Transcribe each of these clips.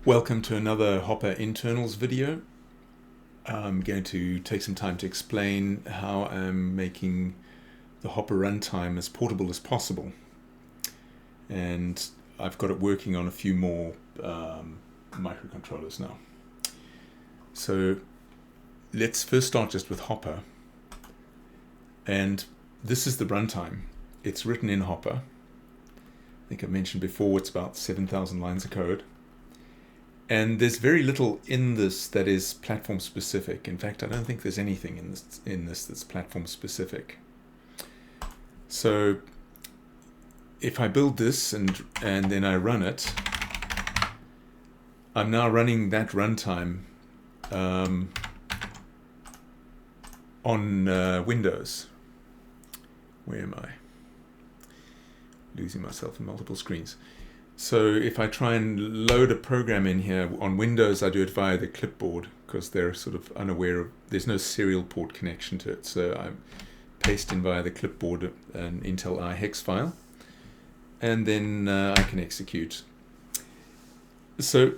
Welcome to another Hopper internals video. I'm going to take some time to explain how I'm making the Hopper runtime as portable as possible. And I've got it working on a few more microcontrollers now. So let's first start just with Hopper. And this is the runtime. It's written in Hopper. I think I mentioned before it's about 7,000 lines of code. And there's very little in this that is platform specific. In fact, I don't think there's anything in this that's platform specific. So if I build this and then I run it, I'm now running that runtime on Windows. Where am I? Losing myself in multiple screens. So if I try and load a program in here on Windows, I do it via the clipboard because they're sort of unaware of, there's no serial port connection to it. So I paste in via the clipboard an Intel ihex file, and then I can execute. So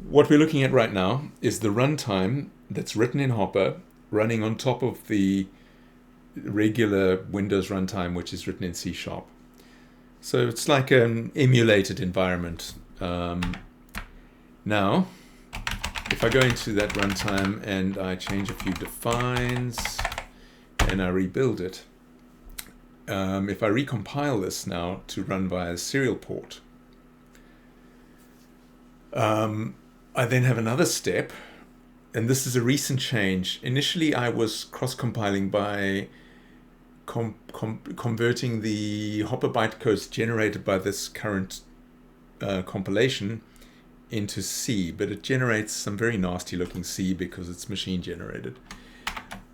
what we're looking at right now is the runtime that's written in Hopper running on top of the regular Windows runtime, which is written in C#. So it's like an emulated environment. Now, if I go into that runtime and I change a few defines and I rebuild it, if I recompile this now to run via serial port, I then have another step, and this is a recent change. Initially, I was cross-compiling by converting the Hopper bytecodes generated by this current compilation into C, but it generates some very nasty looking C because it's machine generated.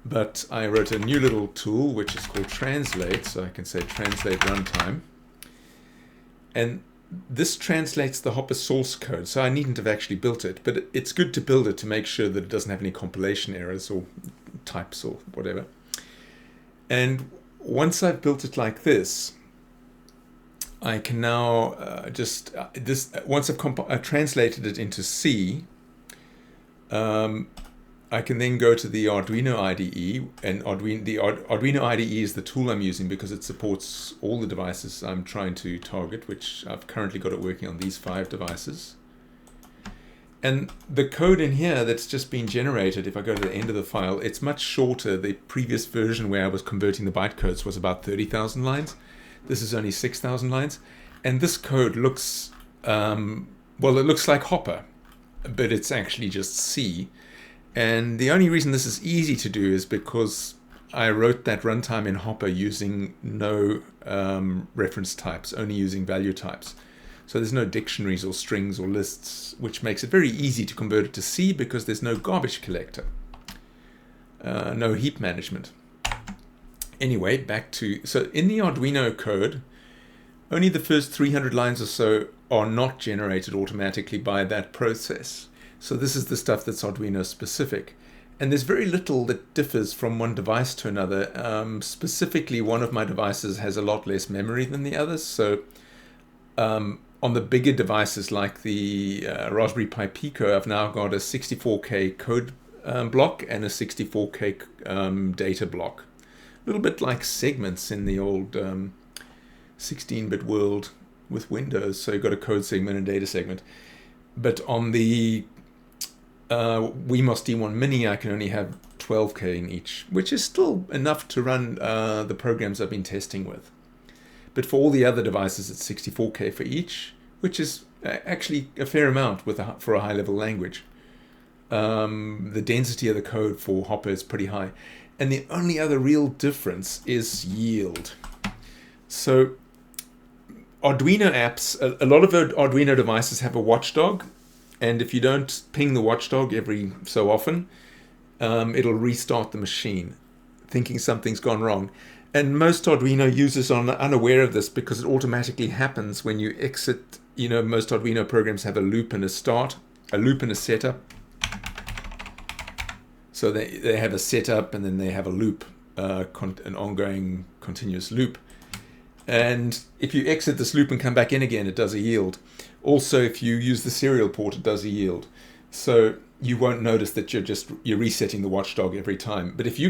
But I wrote a new little tool which is called translate, so I can say translate runtime, and this translates the Hopper source code. So I needn't have actually built it, but it's good to build it to make sure that it doesn't have any compilation errors or types or whatever. And once I've built it like this, I can now once I've translated it into C, I can then go to the Arduino IDE, and the Arduino IDE is the tool I'm using because it supports all the devices I'm trying to target, which I've currently got it working on these 5 devices. And the code in here that's just been generated, if I go to the end of the file, it's much shorter. The previous version where I was converting the bytecodes was about 30,000 lines. This is only 6,000 lines. And this code looks, well, it looks like Hopper, but it's actually just C. And the only reason this is easy to do is because I wrote that runtime in Hopper using no reference types, only using value types. So there's no dictionaries or strings or lists, which makes it very easy to convert it to C because there's no garbage collector, no heap management. Anyway, back to, so in the Arduino code, only the first 300 lines or so are not generated automatically by that process. So this is the stuff that's Arduino specific. And there's very little that differs from one device to another. Specifically, one of my devices has a lot less memory than the others. So on the bigger devices like the Raspberry Pi Pico, I've now got a 64K code block and a 64K data block. A little bit like segments in the old 16-bit world with Windows. So you've got a code segment and data segment. But on the Wemos D1 Mini, I can only have 12K in each, which is still enough to run the programs I've been testing with. But for all the other devices, it's 64K for each, which is actually a fair amount for a high-level language. The density of the code for Hopper is pretty high. And the only other real difference is yield. So Arduino apps, a lot of Arduino devices have a watchdog. And if you don't ping the watchdog every so often, it'll restart the machine, thinking something's gone wrong. And most Arduino users are unaware of this because it automatically happens when you exit. You know, most Arduino programs have a loop and a start, a loop and a setup. So they have a setup and then they have a loop, an ongoing continuous loop. And if you exit this loop and come back in again, it does a yield. Also, if you use the serial port, it does a yield. So you won't notice that you're resetting the watchdog every time. But if I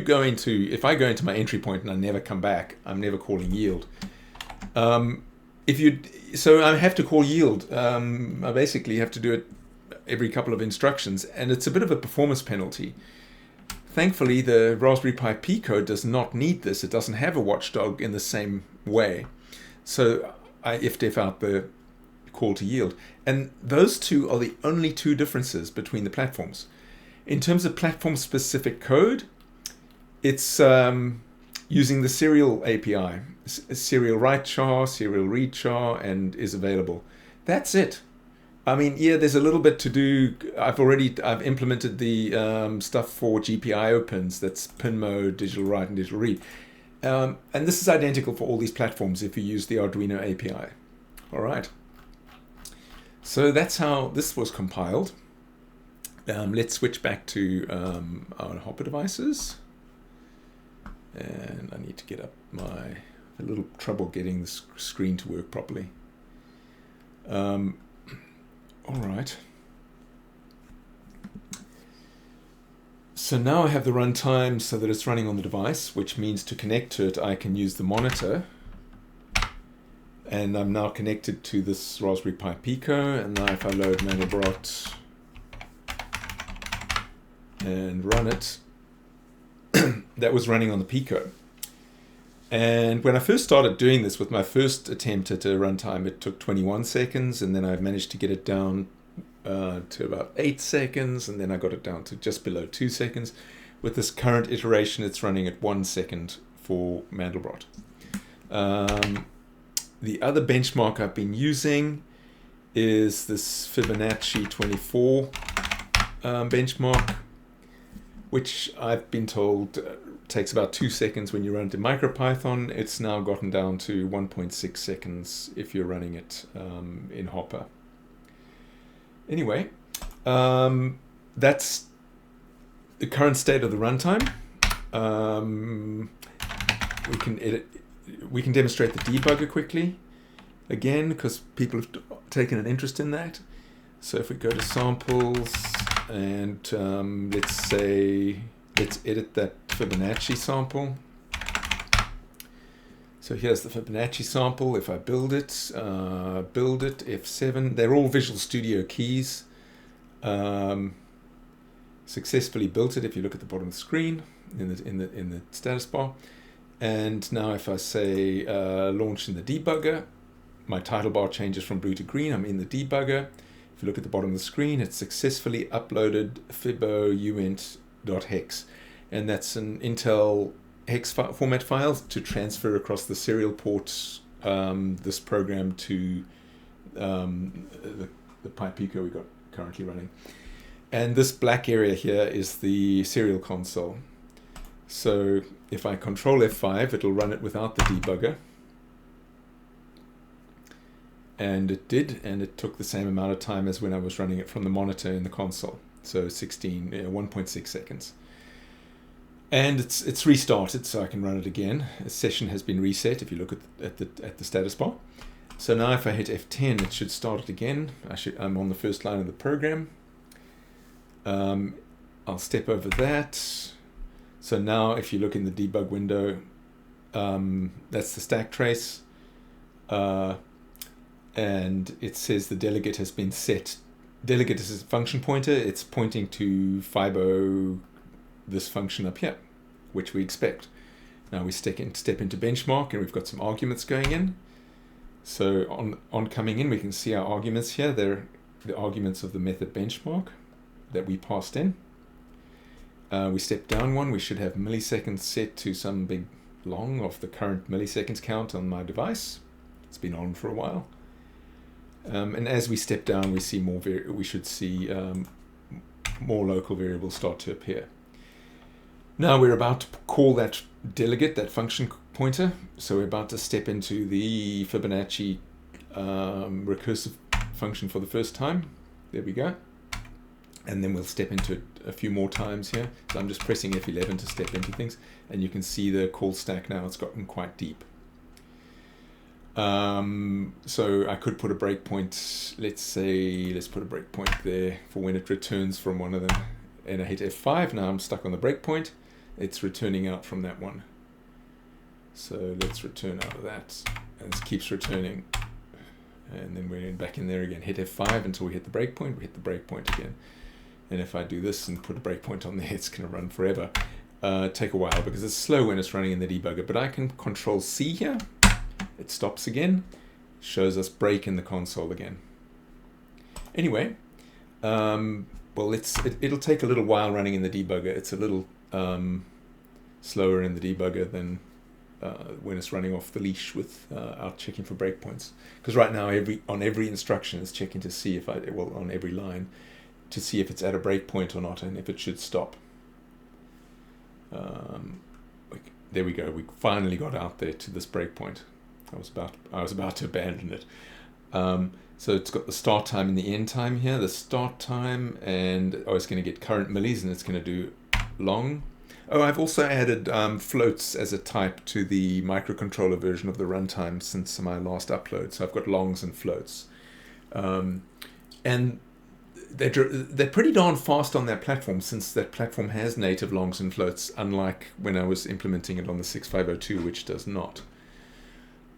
go into my entry point and I never come back, I'm never calling yield. So I have to call yield. I basically have to do it every couple of instructions, and it's a bit of a performance penalty. Thankfully, the Raspberry Pi Pico does not need this. It doesn't have a watchdog in the same way. So I if out the call to yield. And those two are the only two differences between the platforms. In terms of platform-specific code, it's using the serial API, serial write char, serial read char, and is available. That's it. I mean, yeah, there's a little bit to do. I've implemented the stuff for GPIO pins. That's pin mode, digital write, and digital read. And this is identical for all these platforms if you use the Arduino API. All right. So that's how this was compiled. Let's switch back to our Hopper devices. And I need to get up a little trouble getting the screen to work properly. All right. So now I have the runtime so that it's running on the device, which means to connect to it, I can use the monitor. And I'm now connected to this Raspberry Pi Pico. And now if I load Mandelbrot and run it, that was running on the Pico. And when I first started doing this with my first attempt at a runtime, it took 21 seconds, and then I managed to get it down to about 8 seconds, and then I got it down to just below 2 seconds. With this current iteration, it's running at 1 second for Mandelbrot. The other benchmark I've been using is this Fibonacci 24 benchmark, which I've been told takes about 2 seconds when you run it in MicroPython. It's now gotten down to 1.6 seconds if you're running it in Hopper. Anyway, that's the current state of the runtime. We can demonstrate the debugger quickly, again, because people have taken an interest in that. So if we go to samples and let's edit that Fibonacci sample. So here's the Fibonacci sample. If I build it, F7. They're all Visual Studio keys. Successfully built it. If you look at the bottom of the screen in the status bar. And now if I say launch in the debugger, my title bar changes from blue to green. I'm in the debugger. If you look at the bottom of the screen, it's successfully uploaded fibo-uint.hex. And that's an Intel hex format file to transfer across the serial ports this program to the Pi Pico we got currently running. And this black area here is the serial console. So if I control F5, it'll run it without the debugger. And it did, and it took the same amount of time as when I was running it from the monitor in the console. So 1.6 seconds. And it's restarted, so I can run it again. A session has been reset if you look at the status bar. So now if I hit F10, it should start it again. I'm on the first line of the program. I'll step over that. So now if you look in the debug window, that's the stack trace. And it says the delegate has been set. Delegate is a function pointer. It's pointing to Fibo, this function up here, which we expect. Now we step into benchmark, and we've got some arguments going in. So on coming in, we can see our arguments here. They're the arguments of the method benchmark that we passed in. We step down one. We should have milliseconds set to some big long of the current milliseconds count on my device. It's been on for a while. And as we step down, we see more. We should see more local variables start to appear. Now we're about to call that delegate, that function pointer. So we're about to step into the Fibonacci recursive function for the first time. There we go. And then we'll step into it a few more times here. So I'm just pressing F11 to step into things. And you can see the call stack now. It's gotten quite deep. So I could put a breakpoint, let's put a breakpoint there for when it returns from one of them, and I hit F5. Now I'm stuck on the breakpoint. It's returning out from that one. So let's return out of that, and it keeps returning. And then we're back in there again. Hit F5 until we hit the breakpoint. We hit the breakpoint again. And if I do this and put a breakpoint on there, it's going to run forever. Take a while because it's slow when it's running in the debugger. But I can Control C here. It stops again. Shows us break in the console again. Anyway, well, it'll take a little while running in the debugger. It's a little slower in the debugger than when it's running off the leash without checking for breakpoints. Because right now, on every instruction, it's checking to see if on every line, to see if it's at a breakpoint or not, and if it should stop. There we go. We finally got out there to this breakpoint. I was about to abandon it. So it's got the start time and the end time here. The start time, and it's going to get current millis, and it's going to do long. Oh, I've also added floats as a type to the microcontroller version of the runtime since my last upload. So I've got longs and floats. And they're pretty darn fast on that platform, since that platform has native longs and floats, unlike when I was implementing it on the 6502, which does not.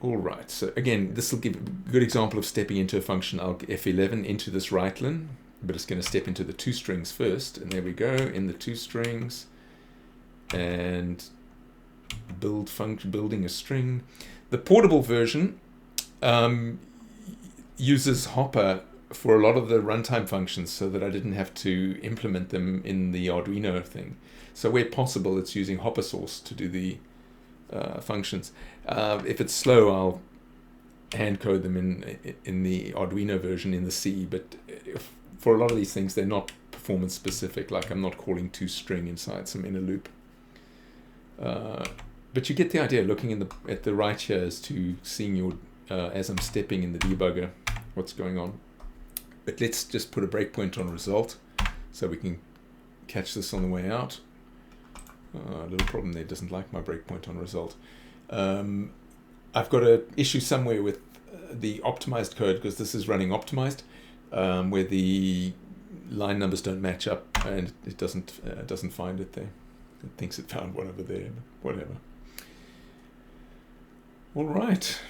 All right, so again, this will give a good example of stepping into a function. I'll F11 into this writeline, but it's going to step into the two strings first. And there we go, in the two strings. And building a string. The portable version uses Hopper for a lot of the runtime functions, so that I didn't have to implement them in the Arduino thing. So where possible, it's using Hopper source to do the functions. If it's slow, I'll hand code them in the Arduino version in the C. But for a lot of these things, they're not performance specific. Like I'm not calling toString inside some inner loop. But you get the idea. Looking at the right here as to seeing as I'm stepping in the debugger, what's going on. But let's just put a breakpoint on result, so we can catch this on the way out. A little problem there. Doesn't like my breakpoint on result. I've got an issue somewhere with the optimized code, because this is running optimized, where the line numbers don't match up, and it doesn't find it there. It thinks it found one over there, but whatever. All right.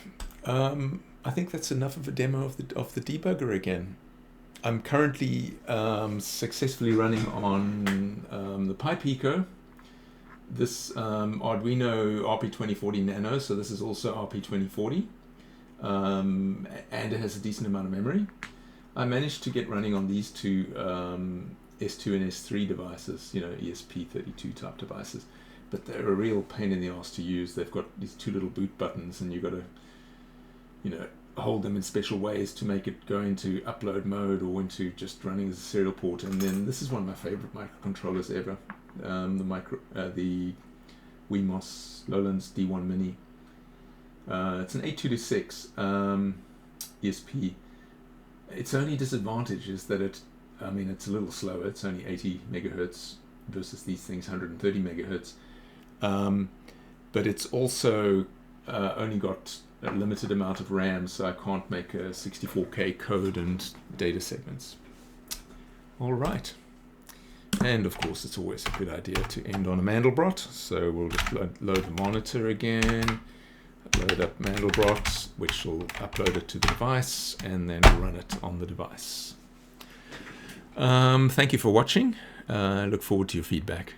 I think that's enough of a demo of the debugger again. I'm currently successfully running on the PipeEco, this Arduino RP2040 Nano, so this is also RP2040, and it has a decent amount of memory. I managed to get running on these two S2 and S3 devices, ESP32 type devices, but they're a real pain in the ass to use. They've got these two little boot buttons, and you've got to, hold them in special ways to make it go into upload mode or into just running as a serial port. And then this is one of my favorite microcontrollers ever, the Wemos Lowlands D1 Mini. It's an 8226 ESP. Its only disadvantage is that it's a little slower. It's only 80 megahertz versus these things 130 megahertz. But it's also only got a limited amount of RAM, so I can't make a 64K code and data segments. All right. And of course, it's always a good idea to end on a Mandelbrot. So we'll just load the monitor again, load up Mandelbrot, which will upload it to the device, and then run it on the device. Thank you for watching. I look forward to your feedback.